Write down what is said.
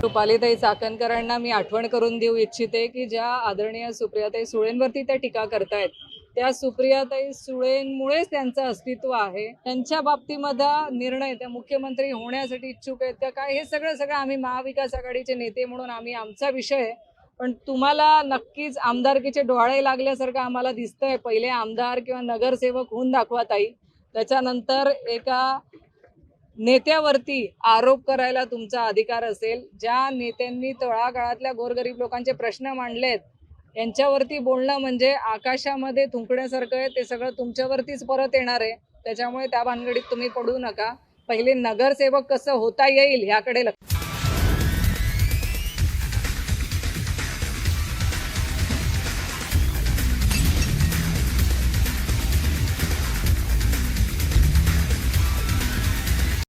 रुपालीताई चाकणकरांना मी आठवण करून देऊ इच्छिते की ज्या आदरणीय सुप्रियाताई सुळेंवरती त्या टीका करतायत त्या सुप्रियाताई सुळेंमुळेच त्यांचं अस्तित्व आहे. त्यांच्या बाबतीमध्ये निर्णय त्या मुख्यमंत्री होण्यासाठी इच्छुक आहेत का काय हे सगळं आम्ही महाविकास आघाडीचे नेते म्हणून आम्ही आमचा विषय आहे. पण तुम्हाला नक्कीच आमदारकीचे डोहाळे लागल्यासारखं आम्हाला दिसतंय. पहिले आमदार किंवा नगरसेवक होऊन दाखवा ताई, त्याच्यानंतर एका नेत्यावरती आरोप करायला तुमचा अधिकार असेल. ज्या नेत्यांनी तळागाळातल्या गोरगरीब लोकांचे प्रश्न मांडलेत यांच्यावरती बोलणं म्हणजे आकाशामध्ये थुंकण्यासारखं आहे. ते सगळं तुमच्यावरतीच परत येणार आहे. त्याच्यामुळे त्या भानगडीत तुम्ही पडू नका. पहिले नगरसेवक कसं होता येईल ह्याकडे लक्ष